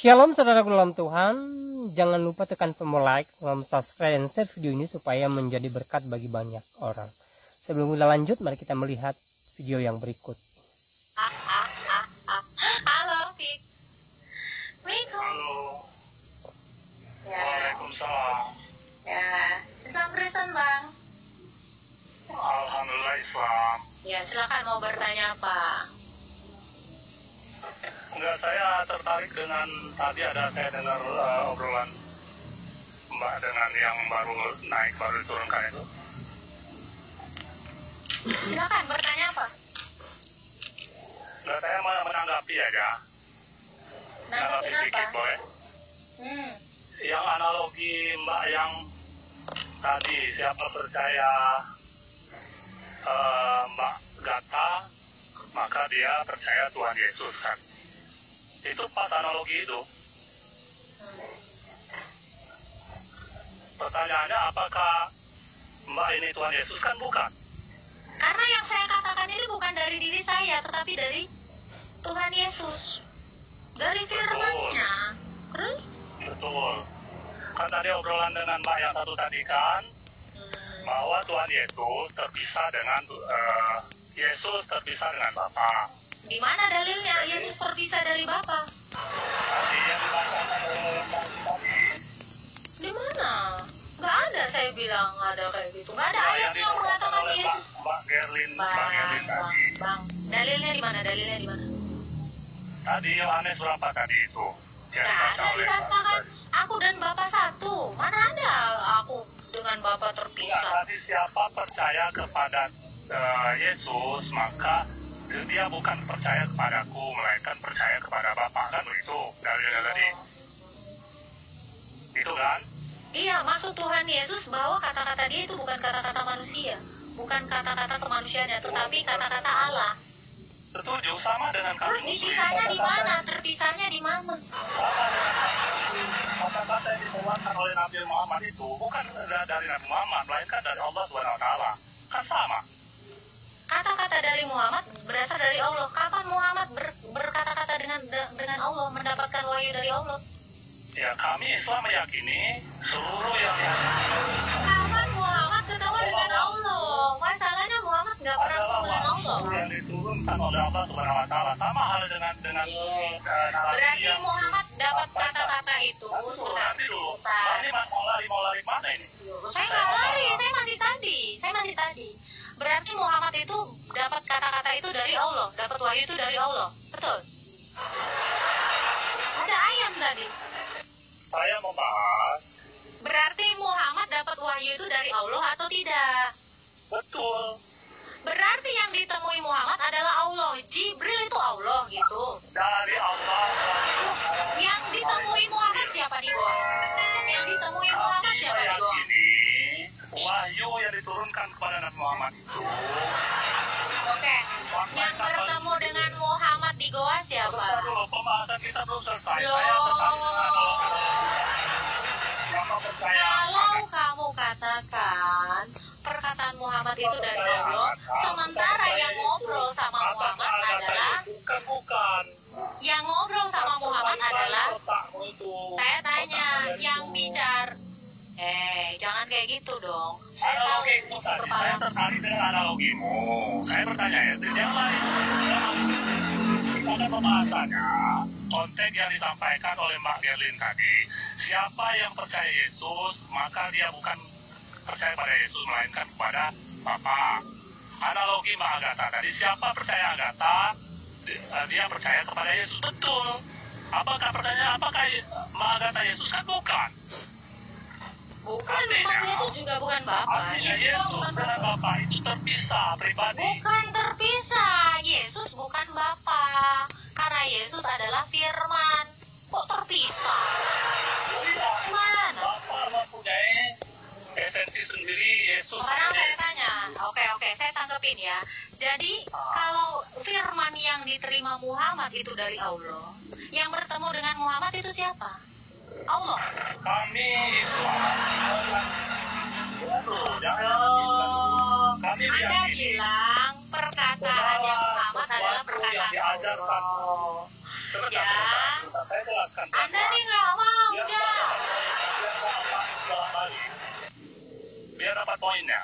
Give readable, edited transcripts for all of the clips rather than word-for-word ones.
Shalom saudaraku dalam Tuhan. Jangan lupa tekan tombol like, subscribe, dan share video ini supaya menjadi berkat bagi banyak orang. Sebelum kita lanjut, mari kita melihat video yang berikut. Halo, Fik. Halo. Ya. Waalaikumsalam. Ya, Islam Kristen, Bang. Alhamdulillah Islam. Ya, silakan mau bertanya apa? Enggak, saya tertarik dengan tadi saya dengar obrolan Mbak dengan yang baru naik, baru diturunkan itu. Silakan bertanya apa? Enggak, saya menanggapi aja. Nanggapin sedikit, apa? boleh? Yang analogi Mbak yang tadi, siapa percaya Mbak Gata, maka dia percaya Tuhan Yesus, kan? Itu pas analogi itu. Pertanyaannya, apakah Mbak ini Tuhan Yesus? Kan bukan. Karena yang saya katakan ini bukan dari diri saya, tetapi dari Tuhan Yesus. Dari firman-Nya. Terus? Betul. Kan tadi obrolan dengan Mbak yang satu tadi kan, bahwa Tuhan Yesus terpisah dengan Bapa. Di mana dalilnya Yesus terpisah dari Bapa? Tadi yang dibacakan oleh tadi. Di mana? Gak ada, saya bilang ada kayak gitu. Gak ada ayat yang mengatakan Yesus. Mbak Gerlin tadi. Bang. Dalilnya di mana? Dalilnya di mana? Tadi Yohanes berapa tadi itu? Yang Gak dibaca ada oleh dikatakan aku dan Bapa satu. Mana ada aku dengan Bapa Enggak, terpisah? tadi siapa percaya kepada Yesus, maka dia bukan percaya kepadaku, melainkan percaya kepada Bapa, kan begitu dalilnya tadi. Itu kan? Iya, maksud Tuhan Yesus bahwa kata-kata dia itu bukan kata-kata manusia, bukan kata-kata kemanusiaannya, tetapi kata-kata Allah. Setuju, sama dengan Terus dipisahnya di mana? Terpisahnya di mana? Sama dengan kata-kata yang dikeluarkan oleh Nabi Muhammad itu bukan dari Nabi Muhammad, melainkan dari Allah SWT. Kan sama. Kata-kata dari Muhammad berasal dari Allah. Kapan Muhammad berkata-kata dengan Allah, mendapatkan wahyu dari Allah? Ya, kami Islam meyakini seluruh yang Kapan Muhammad ketemu dengan Allah? Masalahnya Muhammad nggak pernah ketemu dengan Allah. yang diturunkan oleh Allah SWT, sama hal dengan Berarti Muhammad dapat kata-kata itu. Nanti dulu. Sebentar. Ini mau lari mana ini? Saya nggak lari, saya masih tadi. Berarti Muhammad itu dapat kata-kata itu dari Allah, dapat wahyu itu dari Allah, betul? Ada ayam tadi. Saya membahas. Berarti Muhammad dapat wahyu itu dari Allah atau tidak? Betul. Berarti yang ditemui Muhammad adalah Allah. Jibril itu Allah gitu. Dari Allah. Yang ditemui Muhammad siapa di gua? Yang ditemui Muhammad siapa di gua? Wahyu yang diturunkan kepada Nabi Muhammad itu. Oke. Yang bertemu dengan Muhammad di goa siapa? Bentar dulu, pembahasan kita belum selesai. Loh. Saya tertarik dengan siapa percaya. Kalau kamu katakan perkataan Muhammad itu dari Allah, sementara yang ngobrol sama Muhammad adalah Kan bukan. yang ngobrol sama Muhammad adalah Otakmu itu. saya tanya yang bicara. Jangan kayak gitu dong. Saya tahu Analogimu isi tadi, kepala. saya tertarik dengan analogimu. Saya bertanya ya, yang lain. Pada pembahasannya, konteks yang disampaikan oleh Mbak Gerlin tadi, siapa yang percaya Yesus, maka dia bukan percaya pada Yesus, melainkan kepada Bapa. Analogi Mbak Agatha tadi, siapa percaya Agatha, dia percaya kepada Yesus. Betul. Apakah pertanyaan, apakah Mbak Agatha Yesus? Kan bukan. Bukan, memang Yesus juga bukan Bapa. Artinya Yesus juga Yesus bukan dengan Bapa. Bapa itu terpisah pribadi. Bukan terpisah. Yesus bukan Bapa. Karena Yesus adalah firman. Kok terpisah? Mana? Bapa mempunyai esensi sendiri, Yesus. Sekarang saya tanya. Oke, saya tanggepin ya. Jadi kalau firman yang diterima Muhammad itu dari Allah, yang bertemu dengan Muhammad itu siapa? Allah. Kami Islam. Kami Anda meyakini bilang perkataan yang Muhammad adalah perkataan Allah. Ya, saya jelaskan. Anda nih nggak mau, Biar Jah. Biar dapat poinnya.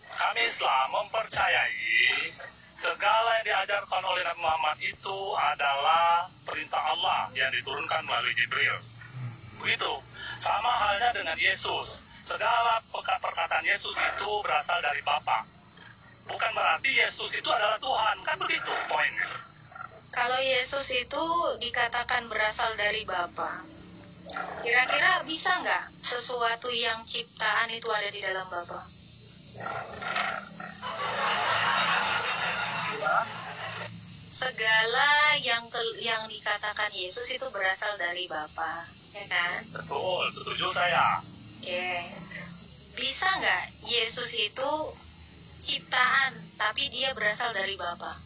Kami Islam mempercayai segala yang diajarkan oleh Nabi Muhammad itu adalah perintah Allah yang diturunkan melalui Jibril. Begitu. Sama halnya dengan Yesus. Segala perkataan Yesus itu berasal dari Bapa. Bukan berarti Yesus itu adalah Tuhan. Kan begitu poinnya. Kalau Yesus itu dikatakan berasal dari Bapa, kira-kira bisa nggak sesuatu yang ciptaan itu ada di dalam Bapa? Segala yang dikatakan Yesus itu berasal dari Bapa, ya kan? Betul, setuju saya. Oke. Bisa nggak Yesus itu ciptaan, tapi dia berasal dari Bapa?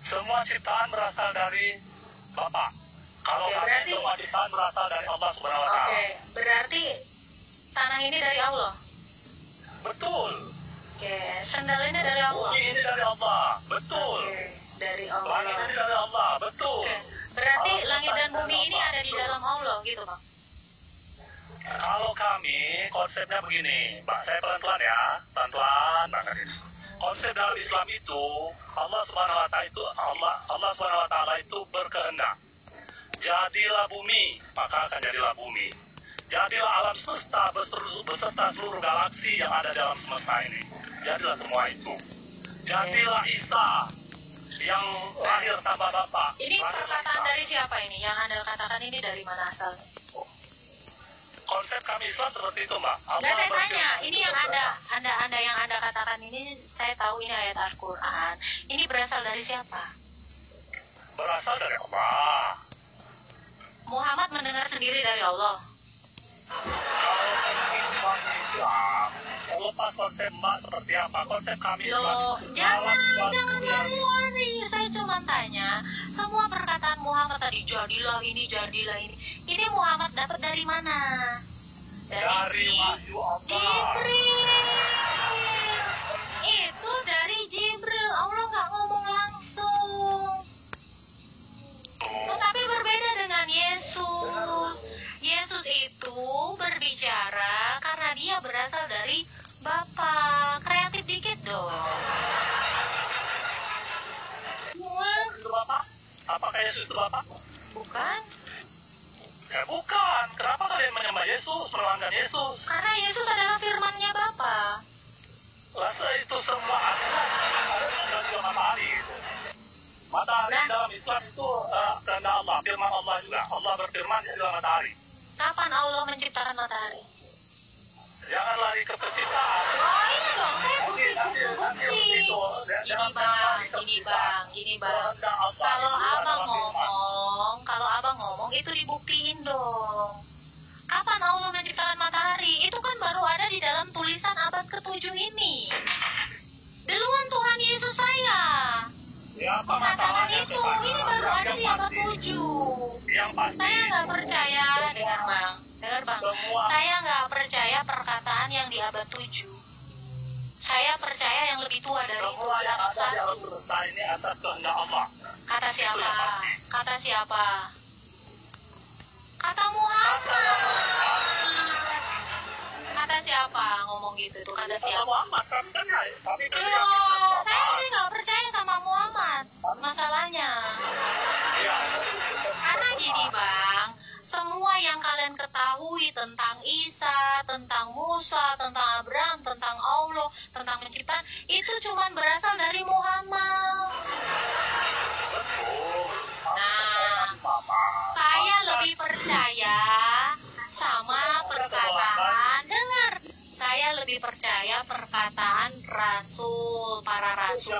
Semua ciptaan berasal dari Bapa. Kalau Oke, kami berarti- semua ciptaan berasal dari Allah Subhanahu wa Ta'ala. Oke, berarti tanah ini dari Allah. Betul. Oke, sendal ini dari Allah. Bumi ini dari Allah. Betul. Oke, dari Langit Allah. ini dari Allah. Betul. Oke, berarti Allah langit dan dari bumi ini Allah. ada di dalam Allah gitu, Bang. Kalau kami konsepnya begini, Mbak, saya pelan-pelan ya, pelan-pelan banget ini. Konsep dalam Islam itu Allah Subhanahu wa Ta'ala itu berkehendak. Jadilah bumi, maka akan jadilah bumi. Jadilah alam semesta beserta seluruh galaksi yang ada dalam semesta ini. Jadilah semua itu. Jadilah Isa yang lahir tanpa Bapa. Ini Lahir perkataan Isa. dari siapa ini? Yang Anda katakan ini dari mana asalnya? Konsep kami Islam seperti itu, Mbak. Allah Nggak, saya tanya, berkehendak. ini yang Anda yang Anda katakan ini, saya tahu ini ayat Al-Quran. Ini berasal dari siapa? Berasal dari Allah. Muhammad mendengar sendiri dari Allah. Kalau Islam, lepas konsep Mbak seperti apa? Konsep kami Islam. Loh, jangan lari-lari. Saya cuma tanya, semua perkataan Muhammad tadi, jadilah ini. Ini Muhammad dapat dari mana? Dari wahyu Allah. Jibril. Itu dari Jibril. Allah nggak ngomong langsung. Tetapi berbeda dengan Yesus. Yesus itu berbicara karena dia berasal dari Bapa. Kreatif dikit dong. Itu Bapak? Apakah Yesus itu Bapak? Bukan? Ya bukan. Kenapa kalian menyembah Yesus, melanggar Yesus? Karena Yesus adalah firman-Nya Bapa. Rasa itu semua adalah dan juga matahari. Matahari Nah. dalam Islam itu kehendak Allah, firman Allah juga. Allah berfirman di dalam matahari. Kapan Allah menciptakan matahari? Jangan lari ke penciptaan. Oh ini dong, saya bukti. Gini bang. Kalau abang ngomong itu dibuktiin dong. Kapan Allah menciptakan matahari? Itu kan baru ada di dalam tulisan abad ke-7 ini. Duluan Tuhan Yesus saya Ya, apa mengatakan masalahnya itu. coba? Ini baru ada Yang di abad pasti- ke-7. Yang pasti. Saya nggak percaya, dengar bang. Semua. Saya nggak percaya perkataan yang di abad 7. Saya percaya yang lebih tua dari itu Semua di yang abad ada di alam 1. semesta ini atas kehendak Allah. Kata siapa? yang pasti. Kata siapa? Kata Muhammad. Kata siapa ngomong gitu tuh? Kata Kata siapa? Muhammad kan ya, tapi kan yang Loh, kita saya sih nggak percaya sama Muhammad. Masalahnya. Ya, Karena gini bang, semua yang kalian ketahui tentang Isa, tentang Musa, tentang Abraham, tentang Allah, tentang penciptaan, itu cuman berasal dari Muhammad. Nah, saya lebih percaya sama perkataan, dengar, saya lebih percaya perkataan Rasul, para Rasul.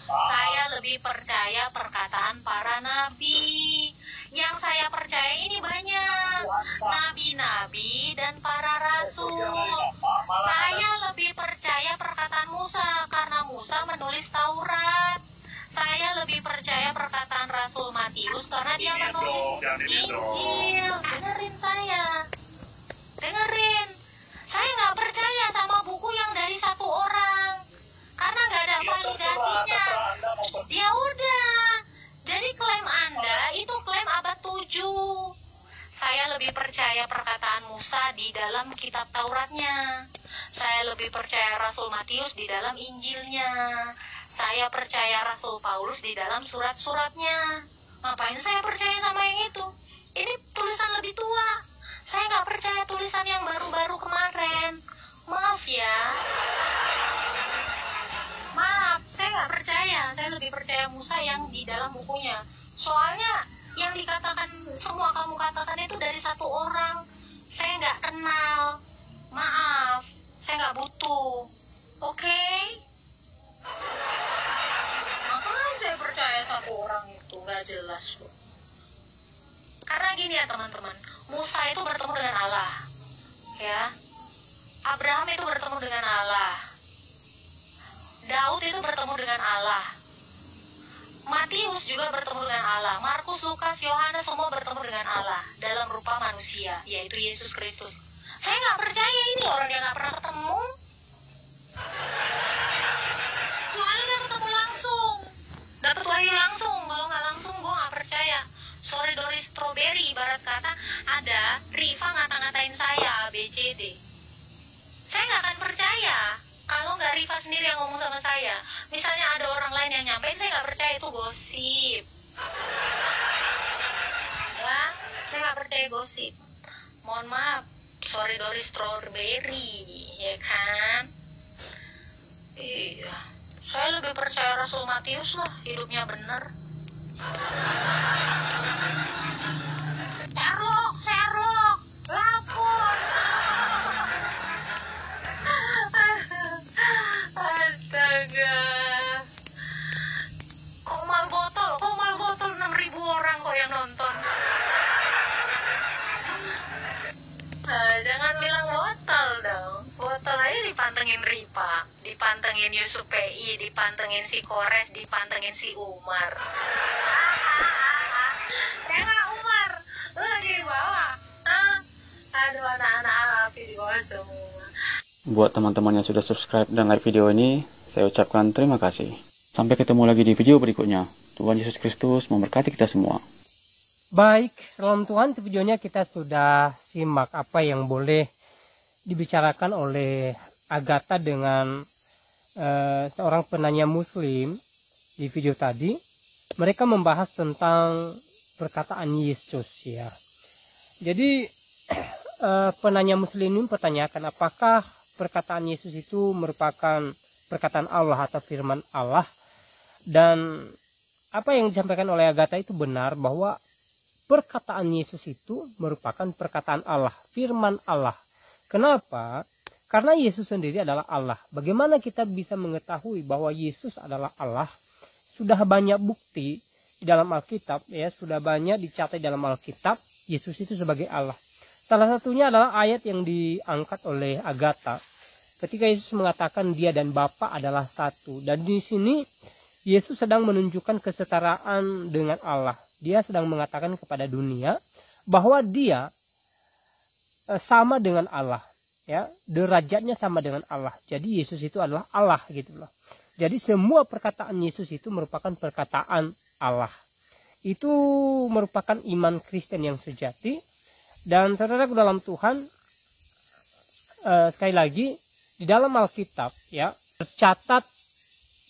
Saya lebih percaya perkataan para nabi. Yang saya percaya ini banyak, nabi-nabi dan para rasul. Saya lebih percaya perkataan Musa karena Musa menulis Taurat. Saya lebih percaya perkataan Rasul Matius karena dia menulis Injil. Dengerin saya, dengerin. Saya nggak percaya sama buku yang dari satu orang karena nggak ada validasinya. Ya udah. Jadi klaim Anda itu klaim abad 7. setuju. Saya lebih percaya perkataan Musa di dalam kitab Tauratnya. Saya lebih percaya Rasul Matius di dalam Injilnya. Saya percaya Rasul Paulus di dalam surat-suratnya. Ngapain saya percaya sama yang itu? Ini tulisan lebih tua. Saya nggak percaya tulisan yang baru-baru kemarin. Maaf ya. Maaf, saya nggak percaya. Saya lebih percaya Musa yang di dalam bukunya. Soalnya yang dikatakan, semua kamu katakan itu dari satu orang. Saya nggak kenal. Maaf, saya nggak butuh. Oke? Makanya saya percaya satu orang itu nggak jelas tuh. Karena gini ya teman-teman, Musa itu bertemu dengan Allah, ya. Abraham itu bertemu dengan Allah. Daud itu bertemu dengan Allah. Matius juga bertemu dengan Allah. Markus, Lukas, Yohanes semua bertemu dengan Allah dalam rupa manusia, yaitu Yesus Kristus. Saya nggak percaya ini orang yang nggak pernah ketemu. Soalnya dia ketemu langsung, dapat wahyu langsung. Kalau nggak langsung, gue nggak percaya. Sorry Doris Strawberry, ibarat kata ada Riva ngata-ngatain saya ABCD. Saya nggak akan percaya kalau nggak Riva sendiri yang ngomong sama saya. Misalnya ada orang lain yang nyampein, saya nggak percaya itu gosip. Ya, saya nggak percaya gosip. Mohon maaf, sorry Doris Strawberry, ya kan? Iya, saya lebih percaya Rasul Matius lah, hidupnya bener. Sherlock, lapor. Astaga. Komal botol 6.000 orang kok yang nonton. Jangan bilang botol dong. Botol aja dipantengin Ripa, dipantengin Yusuf PI, dipantengin si Kores, dipantengin si Umar. Jangan Umar, lu lagi di bawah. Aduh, anak-anak api di bawah semua. Buat teman-teman yang sudah subscribe dan like video ini, saya ucapkan terima kasih. Sampai ketemu lagi di video berikutnya. Tuhan Yesus Kristus memberkati kita semua. Baik, salam Tuhan. Di videonya kita sudah simak apa yang boleh dibicarakan oleh Agatha dengan seorang penanya Muslim di video tadi. Mereka membahas tentang perkataan Yesus, ya. Jadi penanya Muslim ini pertanyakan apakah perkataan Yesus itu merupakan perkataan Allah atau firman Allah. Dan apa yang disampaikan oleh Agatha itu benar, bahwa perkataan Yesus itu merupakan perkataan Allah, firman Allah. Kenapa? Karena Yesus sendiri adalah Allah. Bagaimana kita bisa mengetahui bahwa Yesus adalah Allah? Sudah banyak bukti di dalam Alkitab, ya, sudah banyak dicatat dalam Alkitab Yesus itu sebagai Allah. Salah satunya adalah ayat yang diangkat oleh Agatha ketika Yesus mengatakan dia dan Bapa adalah satu. Dan di sini Yesus sedang menunjukkan kesetaraan dengan Allah. Dia sedang mengatakan kepada dunia bahwa dia sama dengan Allah, ya, derajatnya sama dengan Allah. Jadi Yesus itu adalah Allah, gitu loh. Jadi semua perkataan Yesus itu merupakan perkataan Allah. Itu merupakan iman Kristen yang sejati. Dan saudara dalam Tuhan, sekali lagi di dalam Alkitab, ya, tercatat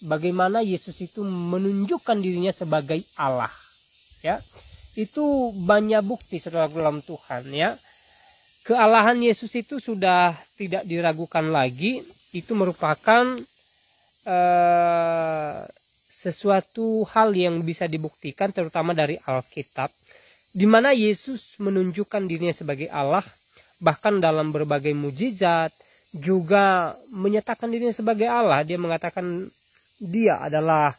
bagaimana Yesus itu menunjukkan dirinya sebagai Allah, ya. Itu banyak bukti saudara dalam Tuhan, ya. Kealahan Yesus itu sudah tidak diragukan lagi. Itu merupakan sesuatu hal yang bisa dibuktikan terutama dari Alkitab, di mana Yesus menunjukkan dirinya sebagai Allah, bahkan dalam berbagai mujizat juga menyatakan dirinya sebagai Allah. Dia mengatakan dia adalah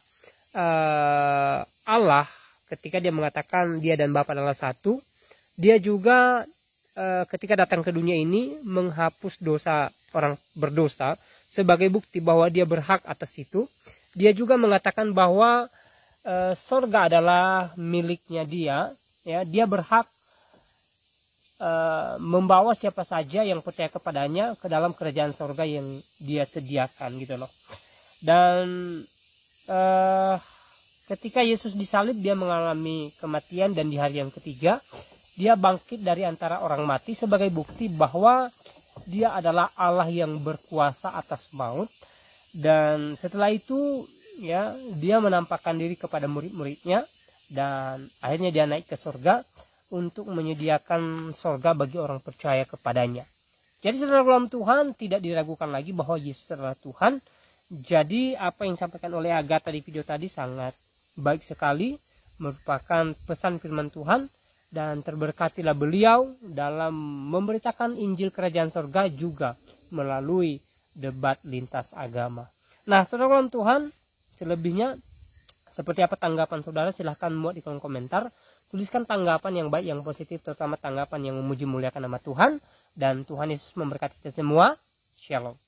Allah ketika dia mengatakan dia dan Bapa adalah satu. Dia juga ketika datang ke dunia ini menghapus dosa orang berdosa sebagai bukti bahwa dia berhak atas itu. Dia juga mengatakan bahwa sorga adalah miliknya dia, ya. Dia berhak membawa siapa saja yang percaya kepadanya ke dalam kerajaan sorga yang dia sediakan, gitu loh. Dan ketika Yesus disalib, dia mengalami kematian, dan di hari yang ketiga dia bangkit dari antara orang mati sebagai bukti bahwa dia adalah Allah yang berkuasa atas maut. Dan setelah itu ya, dia menampakkan diri kepada murid-muridnya, dan akhirnya dia naik ke surga untuk menyediakan surga bagi orang percaya kepadanya. Jadi saudara dalam Tuhan, tidak diragukan lagi bahwa Yesus adalah Tuhan. Jadi apa yang disampaikan oleh Agatha di video tadi sangat baik sekali, merupakan pesan firman Tuhan, dan terberkatilah beliau dalam memberitakan Injil Kerajaan Surga juga melalui debat lintas agama. Nah saudara dalam Tuhan, selebihnya seperti apa tanggapan saudara, silahkan muat di kolom komentar. Tuliskan tanggapan yang baik, yang positif, terutama tanggapan yang memuji muliakan nama Tuhan. Dan Tuhan Yesus memberkati kita semua. Shalom.